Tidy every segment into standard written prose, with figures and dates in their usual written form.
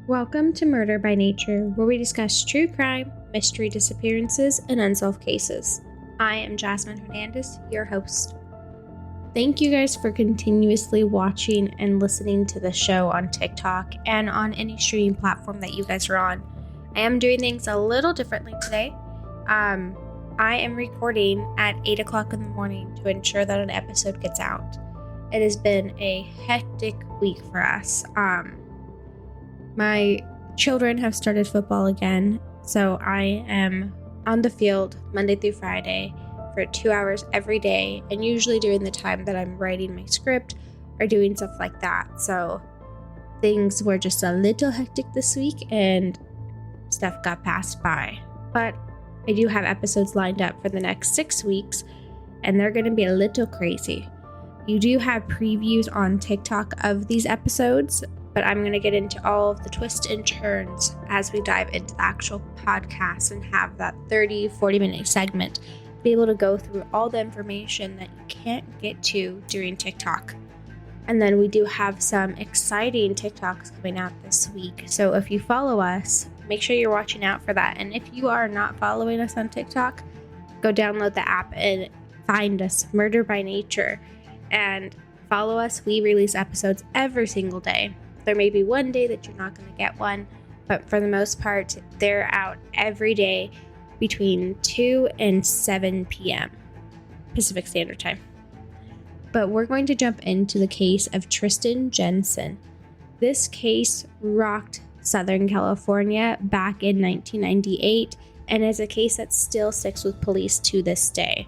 Welcome to Murder by Nature, where we discuss true crime, mystery disappearances, and unsolved cases. I am Jazmin Hernandez, your host. Thank you guys for continuously watching and listening to the show on TikTok and on any streaming platform that you guys are on. I am doing things a little differently today. I am recording at 8 o'clock in the morning to ensure that an episode gets out. It has been a hectic week for us. My children have started football again, so I am on the field Monday through Friday for 2 hours every day, and usually during the time that I'm writing my script or doing stuff like that. So things were just a little hectic this week and stuff got passed by. But I do have episodes lined up for the next 6 weeks, and they're going to be a little crazy. You do have previews on TikTok of these episodes, but I'm going to get into all of the twists and turns as we dive into the actual podcast and have that 30-40 minute segment to be able to go through all the information that you can't get to during TikTok. And then we do have some exciting TikToks coming out this week. So if you follow us, make sure you're watching out for that. And if you are not following us on TikTok, go download the app and find us, Murder by Nature, and follow us. We release episodes every single day. There may be one day that you're not going to get one, but for the most part, they're out every day between 2 and 7 p.m. Pacific Standard Time. But we're going to jump into the case of Tristan Jensen. This case rocked Southern California back in 1998 and is a case that still sticks with police to this day.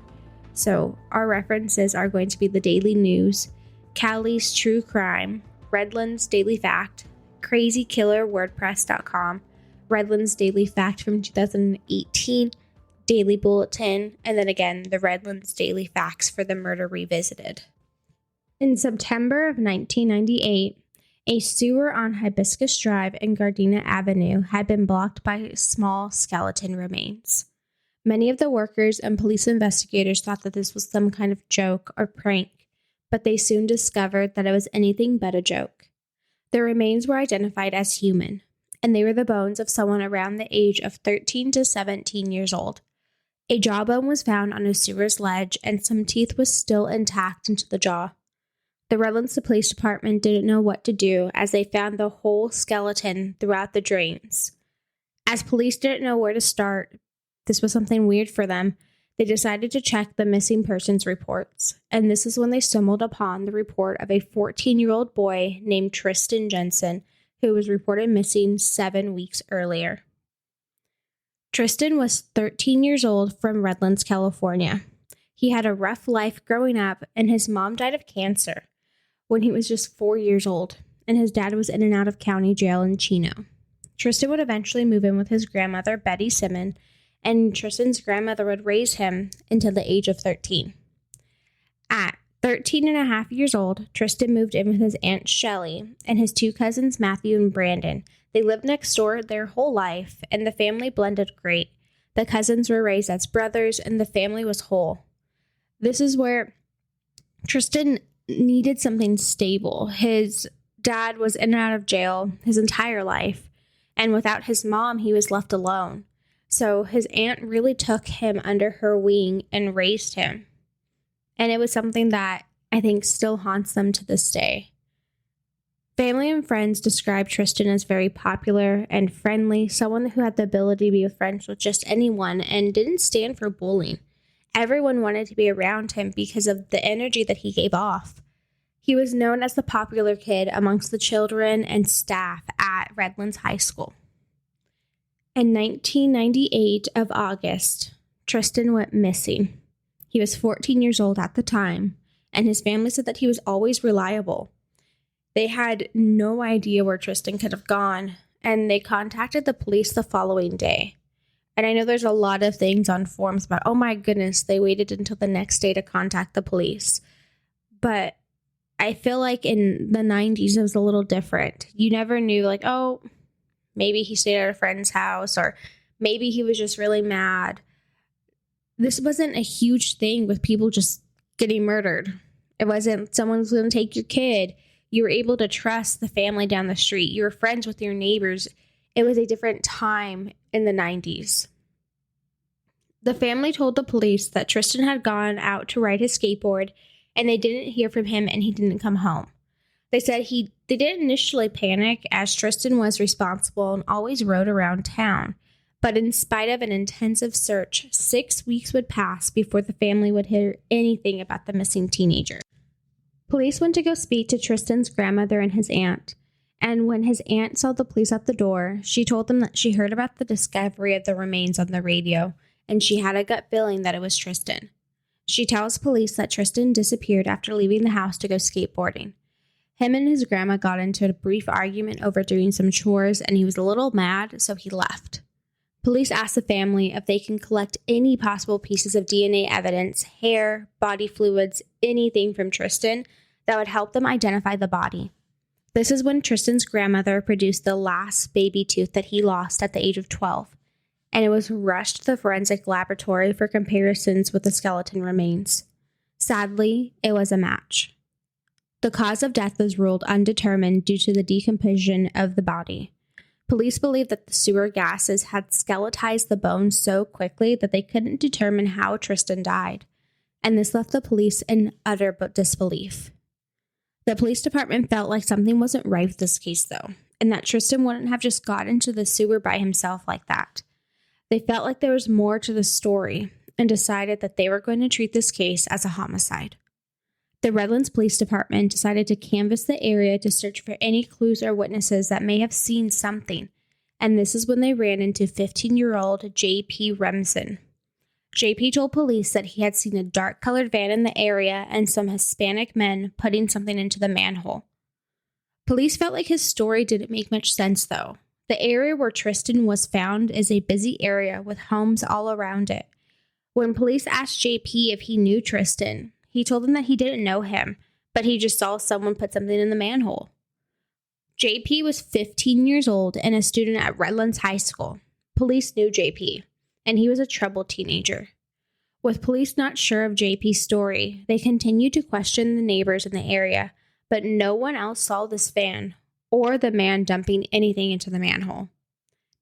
So our references are going to be the Daily News, Cali's True Crime, Redlands Daily Fact, CrazyKillerWordPress.com, Redlands Daily Fact from 2018, Daily Bulletin, and then again the Redlands Daily Facts for the Murder Revisited. In September of 1998, a sewer on Hibiscus Drive and Gardenia Avenue had been blocked by small skeleton remains. Many of the workers and police investigators thought that this was some kind of joke or prank, but they soon discovered that it was anything but a joke. The remains were identified as human, and they were the bones of someone around the age of 13 to 17 years old. A jawbone was found on a sewer's ledge, and some teeth was still intact into the jaw. The Redlands Police Department didn't know what to do as they found the whole skeleton throughout the drains. As police didn't know where to start, this was something weird for them. They decided to check the missing persons reports, and this is when they stumbled upon the report of a 14-year-old boy named Tristan Jensen, who was reported missing 7 weeks earlier. Tristan was 13 years old from Redlands, California. He had a rough life growing up, and his mom died of cancer when he was just 4 years old, and his dad was in and out of county jail in Chino. Tristan would eventually move in with his grandmother, Betty Simon, and Tristan's grandmother would raise him until the age of 13. At 13 and a half years old, Tristan moved in with his Aunt Shelley and his two cousins, Matthew and Brandon. They lived next door their whole life, and the family blended great. The cousins were raised as brothers, and the family was whole. This is where Tristan needed something stable. His dad was in and out of jail his entire life, and without his mom, he was left alone. So his aunt really took him under her wing and raised him. And it was something that I think still haunts them to this day. Family and friends described Tristan as very popular and friendly, someone who had the ability to be friends with just anyone and didn't stand for bullying. Everyone wanted to be around him because of the energy that he gave off. He was known as the popular kid amongst the children and staff at Redlands High School. In 1998 of August, Tristan went missing. He was 14 years old at the time, and his family said that he was always reliable. They had no idea where Tristan could have gone, and they contacted the police the following day. And I know there's a lot of things on forums about, oh my goodness, they waited until the next day to contact the police. But I feel like in the 90s, it was a little different. You never knew, like, oh, maybe he stayed at a friend's house, or maybe he was just really mad. This wasn't a huge thing with people just getting murdered. It wasn't someone's going to take your kid. You were able to trust the family down the street. You were friends with your neighbors. It was a different time in the 90s. The family told the police that Tristan had gone out to ride his skateboard and they didn't hear from him and he didn't come home. They said they didn't initially panic as Tristan was responsible and always rode around town. But in spite of an intensive search, 6 weeks would pass before the family would hear anything about the missing teenager. Police went to go speak to Tristan's grandmother and his aunt. And when his aunt saw the police at the door, she told them that she heard about the discovery of the remains on the radio, and she had a gut feeling that it was Tristan. She tells police that Tristan disappeared after leaving the house to go skateboarding. Him and his grandma got into a brief argument over doing some chores, and he was a little mad, so he left. Police asked the family if they can collect any possible pieces of DNA evidence, hair, body fluids, anything from Tristan that would help them identify the body. This is when Tristan's grandmother produced the last baby tooth that he lost at the age of 12, and it was rushed to the forensic laboratory for comparisons with the skeleton remains. Sadly, it was a match. The cause of death was ruled undetermined due to the decomposition of the body. Police believe that the sewer gases had skeletized the bones so quickly that they couldn't determine how Tristan died, and this left the police in utter disbelief. The police department felt like something wasn't right with this case, though, and that Tristan wouldn't have just got into the sewer by himself like that. They felt like there was more to the story and decided that they were going to treat this case as a homicide. The Redlands Police Department decided to canvass the area to search for any clues or witnesses that may have seen something, and this is when they ran into 15-year-old J.P. Remsen. J.P. told police that he had seen a dark-colored van in the area and some Hispanic men putting something into the manhole. Police felt like his story didn't make much sense, though. The area where Tristan was found is a busy area with homes all around it. When police asked J.P. if he knew Tristan, he told them that he didn't know him, but he just saw someone put something in the manhole. JP was 15 years old and a student at Redlands High School. Police knew JP, and he was a troubled teenager. With police not sure of JP's story, they continued to question the neighbors in the area, but no one else saw this van or the man dumping anything into the manhole.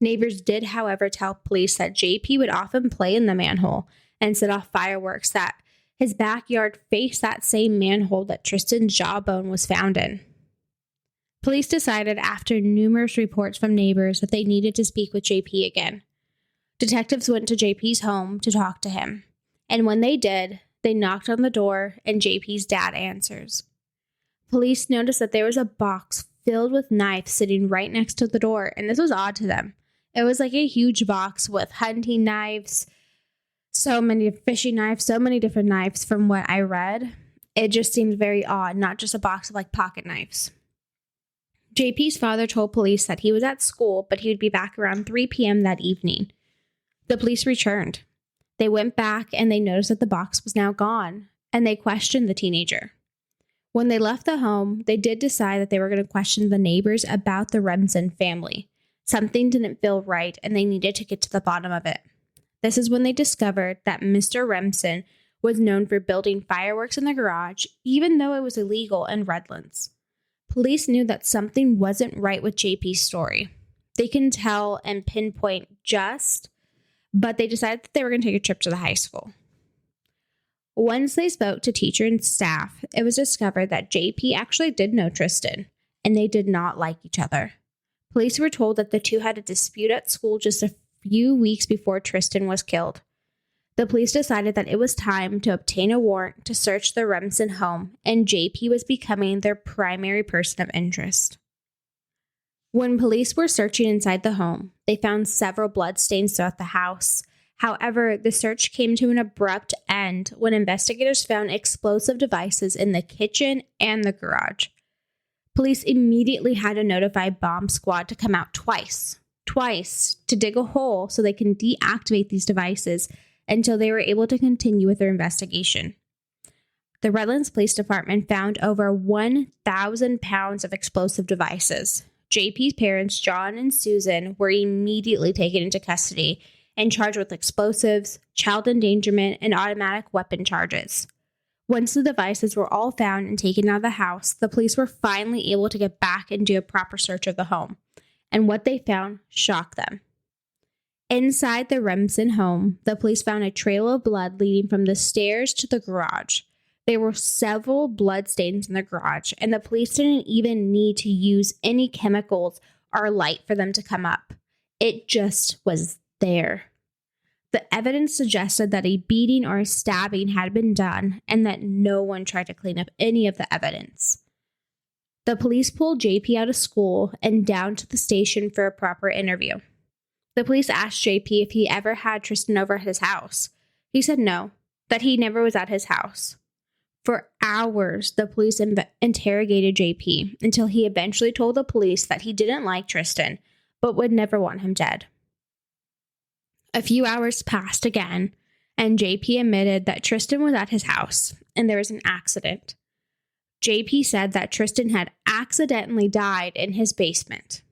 Neighbors did, however, tell police that JP would often play in the manhole and set off fireworks that his backyard faced that same manhole that Tristan's jawbone was found in. Police decided after numerous reports from neighbors that they needed to speak with JP again. Detectives went to JP's home to talk to him, and when they did, they knocked on the door and JP's dad answers. Police noticed that there was a box filled with knives sitting right next to the door, and this was odd to them. It was like a huge box with hunting knives, so many fishing knives, so many different knives from what I read. It just seemed very odd, not just a box of like pocket knives. JP's father told police that he was at school, but he would be back around 3 p.m. that evening. The police returned. They went back and they noticed that the box was now gone, and they questioned the teenager. When they left the home, they did decide that they were going to question the neighbors about the Remsen family. Something didn't feel right, and they needed to get to the bottom of it. This is when they discovered that Mr. Remsen was known for building fireworks in the garage, even though it was illegal in Redlands. Police knew that something wasn't right with JP's story. They can tell and pinpoint but they decided that they were going to take a trip to the high school. Once they spoke to teacher and staff, it was discovered that JP actually did know Tristan, and they did not like each other. Police were told that the two had a dispute at school just a few weeks before Tristan was killed. The police decided that it was time to obtain a warrant to search the Remsen home, and JP was becoming their primary person of interest. When police were searching inside the home, they found several bloodstains throughout the house. However, the search came to an abrupt end when investigators found explosive devices in the kitchen and the garage. Police immediately had to notify bomb squad to come out twice to dig a hole so they can deactivate these devices until they were able to continue with their investigation. The Redlands Police Department found over 1,000 pounds of explosive devices. JP's parents, John and Susan, were immediately taken into custody and charged with explosives, child endangerment, and automatic weapon charges. Once the devices were all found and taken out of the house, the police were finally able to get back and do a proper search of the home. And what they found shocked them. Inside the Remsen home, the police found a trail of blood leading from the stairs to the garage. There were several blood stains in the garage, and the police didn't even need to use any chemicals or light for them to come up. It just was there. The evidence suggested that a beating or a stabbing had been done and that no one tried to clean up any of the evidence. The police pulled JP out of school and down to the station for a proper interview. The police asked JP if he ever had Tristan over at his house. He said no, that he never was at his house. For hours, the police interrogated JP until he eventually told the police that he didn't like Tristan, but would never want him dead. A few hours passed again, and JP admitted that Tristan was at his house, and there was an accident. JP said that Tristan had accidentally died in his basement.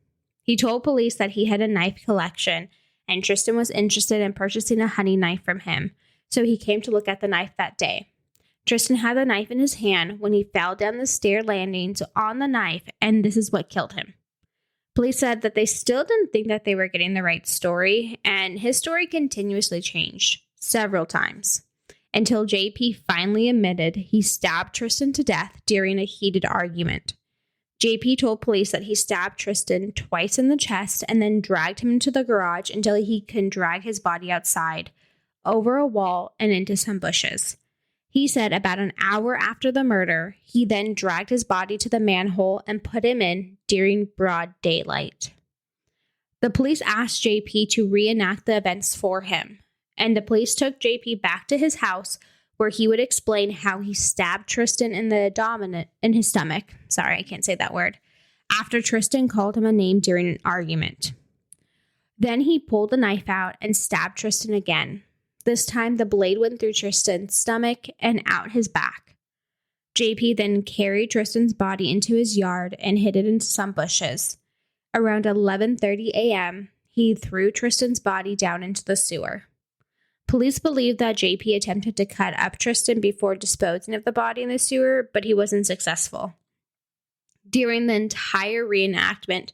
He told police that he had a knife collection, and Tristan was interested in purchasing a hunting knife from him, so he came to look at the knife that day. Tristan had the knife in his hand when he fell down the stair landings on the knife, and this is what killed him. Police said that they still didn't think that they were getting the right story, and his story continuously changed several times until JP finally admitted he stabbed Tristan to death during a heated argument. JP told police that he stabbed Tristan twice in the chest and then dragged him into the garage until he could drag his body outside, over a wall, and into some bushes. He said about an hour after the murder, he then dragged his body to the manhole and put him in during broad daylight. The police asked JP to reenact the events for him, and the police took JP back to his house where he would explain how he stabbed Tristan in his stomach. Sorry, I can't say that word. After Tristan called him a name during an argument. Then he pulled the knife out and stabbed Tristan again. This time, the blade went through Tristan's stomach and out his back. JP then carried Tristan's body into his yard and hid it into some bushes. Around 11:30 a.m., he threw Tristan's body down into the sewer. Police believe that JP attempted to cut up Tristan before disposing of the body in the sewer, but he wasn't successful. During the entire reenactment,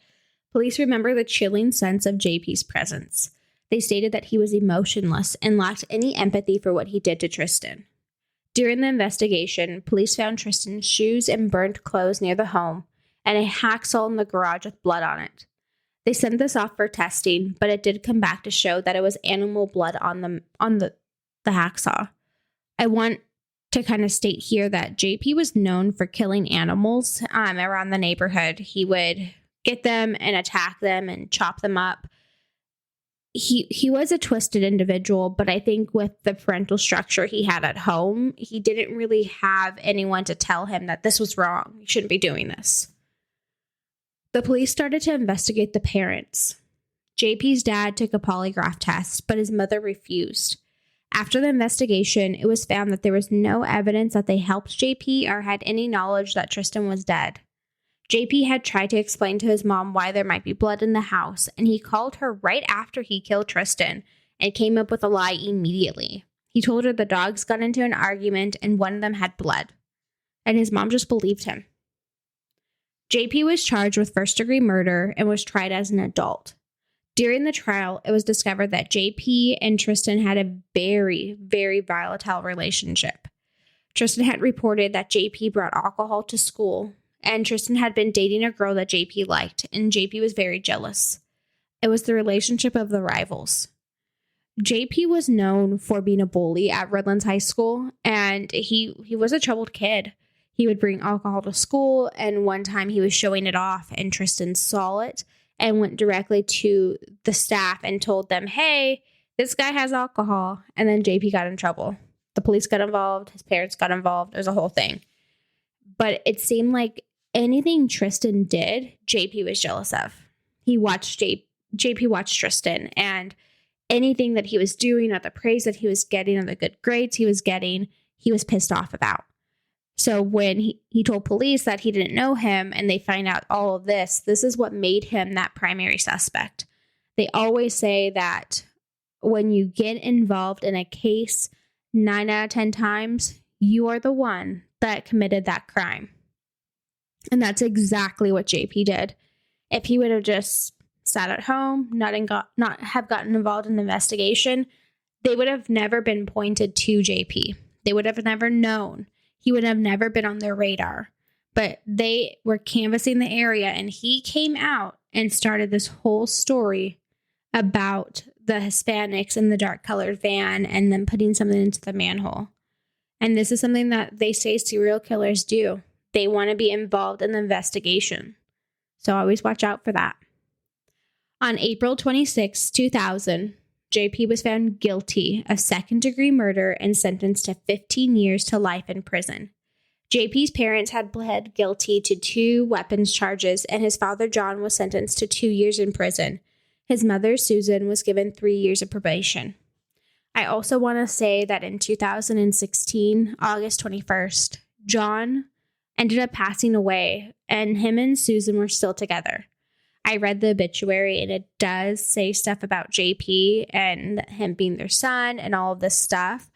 police remember the chilling sense of JP's presence. They stated that he was emotionless and lacked any empathy for what he did to Tristan. During the investigation, police found Tristan's shoes and burnt clothes near the home and a hacksaw in the garage with blood on it. They sent this off for testing, but it did come back to show that it was animal blood on the hacksaw. I want to kind of state here that JP was known for killing animals around the neighborhood. He would get them and attack them and chop them up. He was a twisted individual, but I think with the parental structure he had at home, he didn't really have anyone to tell him that this was wrong. You shouldn't be doing this. The police started to investigate the parents. JP's dad took a polygraph test, but his mother refused. After the investigation, it was found that there was no evidence that they helped JP or had any knowledge that Tristan was dead. JP had tried to explain to his mom why there might be blood in the house, and he called her right after he killed Tristan and came up with a lie immediately. He told her the dogs got into an argument and one of them had blood, and his mom just believed him. JP was charged with first-degree murder and was tried as an adult. During the trial, it was discovered that JP and Tristan had a very, very volatile relationship. Tristan had reported that JP brought alcohol to school, and Tristan had been dating a girl that JP liked, and JP was very jealous. It was the relationship of the rivals. JP was known for being a bully at Redlands High School, and he was a troubled kid. He would bring alcohol to school, and one time he was showing it off, and Tristan saw it and went directly to the staff and told them, hey, this guy has alcohol, and then JP got in trouble. The police got involved, his parents got involved, it was a whole thing. But it seemed like anything Tristan did, JP was jealous of. JP watched Tristan, and anything that he was doing, or the praise that he was getting, or the good grades he was getting, he was pissed off about. So when he told police that he didn't know him and they find out all of this, this is what made him that primary suspect. They always say that when you get involved in a case 9 out of 10 times, you are the one that committed that crime. And that's exactly what JP did. If he would have just sat at home, not have gotten involved in the investigation, they would have never been pointed to JP. They would have never known. He would have never been on their radar. But they were canvassing the area, and he came out and started this whole story about the Hispanics in the dark-colored van and then putting something into the manhole. And this is something that they say serial killers do. They want to be involved in the investigation. So always watch out for that. On April 26, 2000, JP was found guilty of second-degree murder and sentenced to 15 years to life in prison. JP's parents had pled guilty to 2 weapons charges, and his father, John, was sentenced to 2 years in prison. His mother, Susan, was given 3 years of probation. I also want to say that in 2016, August 21st, John ended up passing away, and him and Susan were still together. I read the obituary, and it does say stuff about JP and him being their son and all of this stuff.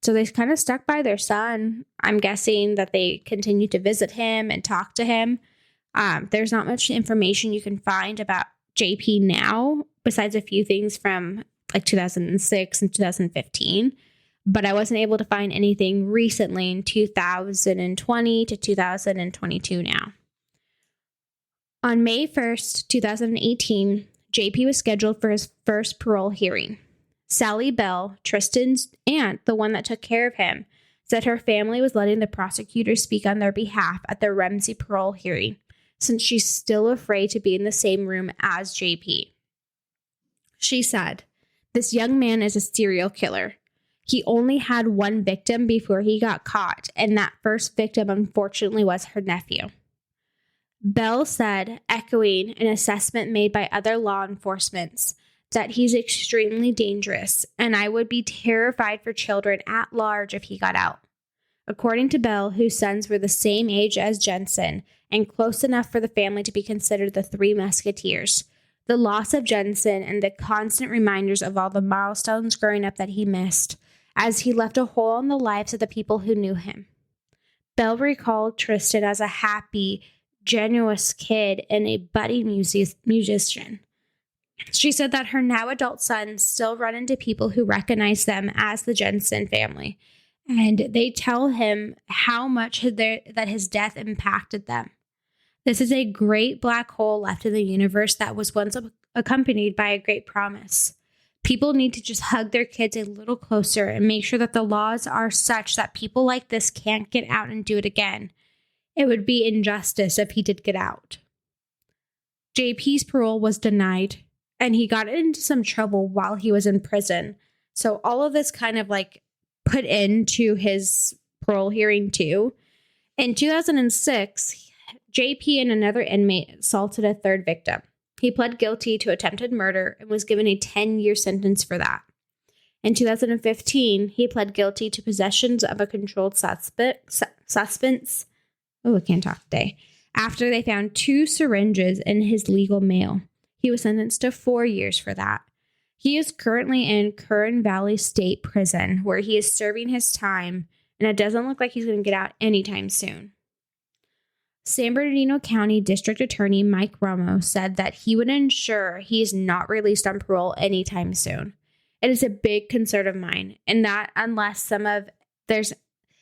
So they kind of stuck by their son. I'm guessing that they continued to visit him and talk to him. There's not much information you can find about JP now, besides a few things from like 2006 and 2015. But I wasn't able to find anything recently in 2020 to 2022 now. On May 1st, 2018, JP was scheduled for his first parole hearing. Sally Bell, Tristan's aunt, the one that took care of him, said her family was letting the prosecutor speak on their behalf at the Ramsey parole hearing, since she's still afraid to be in the same room as JP. She said, "This young man is a serial killer. He only had one victim before he got caught, and that first victim, unfortunately, was her nephew." Bell said, echoing an assessment made by other law enforcement, that he's extremely dangerous, and I would be terrified for children at large if he got out. According to Bell, whose sons were the same age as Jensen and close enough for the family to be considered the Three Musketeers, the loss of Jensen and the constant reminders of all the milestones growing up that he missed, as he left a hole in the lives of the people who knew him. Bell recalled Tristan as a happy, generous kid and a budding musician. She said that her now adult sons still run into people who recognize them as the Jensen family, and they tell him how much that his death impacted them. This is a great black hole left in the universe that was once accompanied by a great promise. People need to just hug their kids a little closer and make sure that the laws are such that people like this can't get out and do it again. It would be injustice if he did get out. JP's parole was denied, and he got into some trouble while he was in prison. So all of this kind of like put into his parole hearing too. In 2006, JP and another inmate assaulted a third victim. He pled guilty to attempted murder and was given a 10-year sentence for that. In 2015, he pled guilty to possessions of a controlled substance. Oh, I can't talk today. After they found 2 syringes in his legal mail. He was sentenced to 4 years for that. He is currently in Kern Valley State Prison, where he is serving his time, and it doesn't look like he's going to get out anytime soon. San Bernardino County District Attorney Mike Ramos said that he would ensure he is not released on parole anytime soon. It is a big concern of mine, and that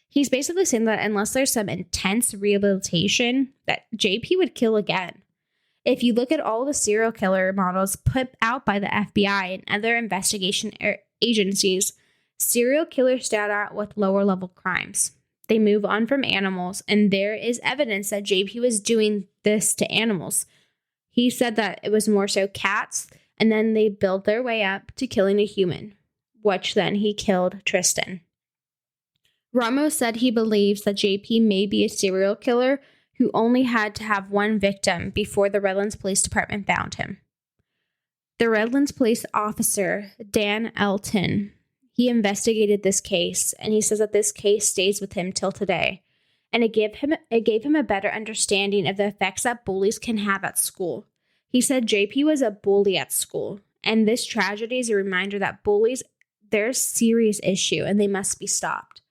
he's basically saying that unless there's some intense rehabilitation, that JP would kill again. If you look at all the serial killer models put out by the FBI and other investigation agencies, serial killers start out with lower level crimes. They move on from animals, and there is evidence that JP was doing this to animals. He said that it was more so cats, and then they build their way up to killing a human, which then he killed Tristan. Ramos said he believes that JP may be a serial killer who only had to have one victim before the Redlands Police Department found him. The Redlands Police officer, Dan Elton, he investigated this case, and he says that this case stays with him till today. And it gave him a better understanding of the effects that bullies can have at school. He said JP was a bully at school, and this tragedy is a reminder that bullies, they're a serious issue and they must be stopped.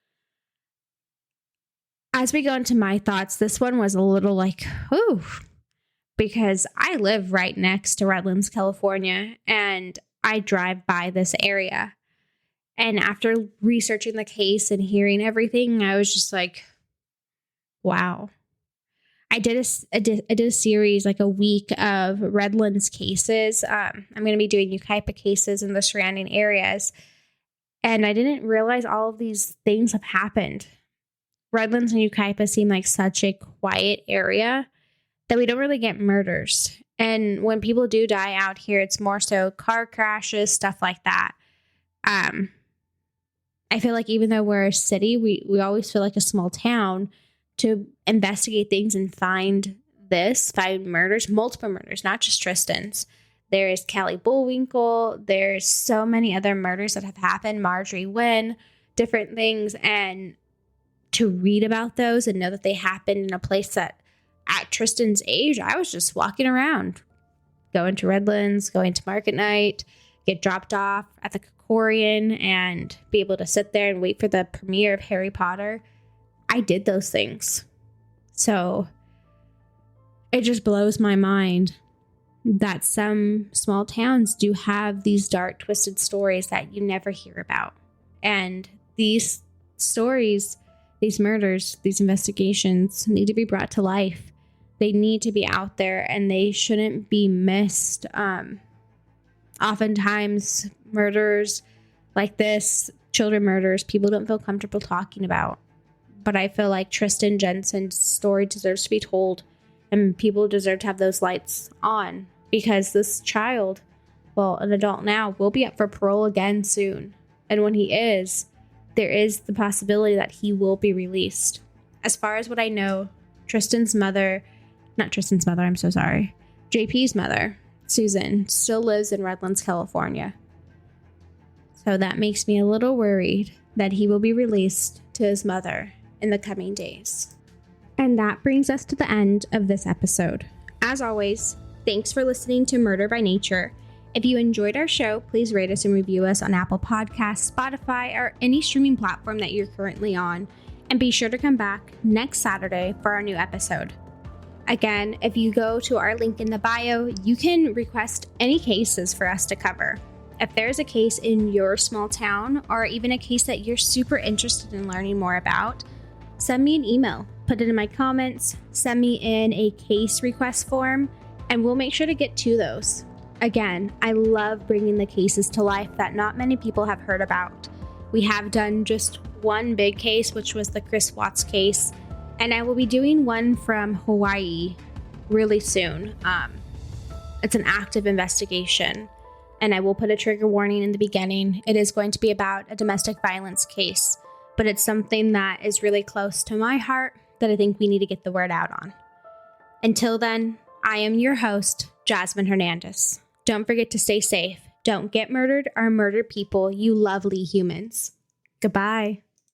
As we go into my thoughts, this one was a little like, ooh, because I live right next to Redlands, California, and I drive by this area. And after researching the case and hearing everything, I was just like, wow. I did a series, like a week of Redlands cases. I'm going to be doing Yucaipa cases in the surrounding areas. And I didn't realize all of these things have happened. Redlands and Yucaipa seem like such a quiet area that we don't really get murders. And when people do die out here, it's more so car crashes, stuff like that. I feel like even though we're a city, we always feel like a small town to investigate things and find murders, multiple murders, not just Tristan's. There is Kelly Bullwinkle. There's so many other murders that have happened. Marjorie Wynn, different things. And to read about those and know that they happened in a place that at Tristan's age, I was just walking around, going to Redlands, going to market night, get dropped off at the Kokorian and be able to sit there and wait for the premiere of Harry Potter. I did those things. So it just blows my mind that some small towns do have these dark, twisted stories that you never hear about. And these stories, these murders, these investigations need to be brought to life. They need to be out there and they shouldn't be missed. Oftentimes, murders like this, children murders, people don't feel comfortable talking about. But I feel like Tristan Jensen's story deserves to be told and people deserve to have those lights on because this child, well, an adult now, will be up for parole again soon. And when he is, there is the possibility that he will be released. As far as what I know, JP's mother, Susan, still lives in Redlands, California. So that makes me a little worried that he will be released to his mother in the coming days. And that brings us to the end of this episode. As always, thanks for listening to Murder by Nature. If you enjoyed our show, please rate us and review us on Apple Podcasts, Spotify, or any streaming platform that you're currently on. And be sure to come back next Saturday for our new episode. Again, if you go to our link in the bio, you can request any cases for us to cover. If there's a case in your small town or even a case that you're super interested in learning more about, send me an email, put it in my comments, send me in a case request form, and we'll make sure to get to those. Again, I love bringing the cases to life that not many people have heard about. We have done just one big case, which was the Chris Watts case, and I will be doing one from Hawaii really soon. It's an active investigation, and I will put a trigger warning in the beginning. It is going to be about a domestic violence case, but it's something that is really close to my heart that I think we need to get the word out on. Until then, I am your host, Jazmin Hernandez. Don't forget to stay safe. Don't get murdered or murder people, you lovely humans. Goodbye.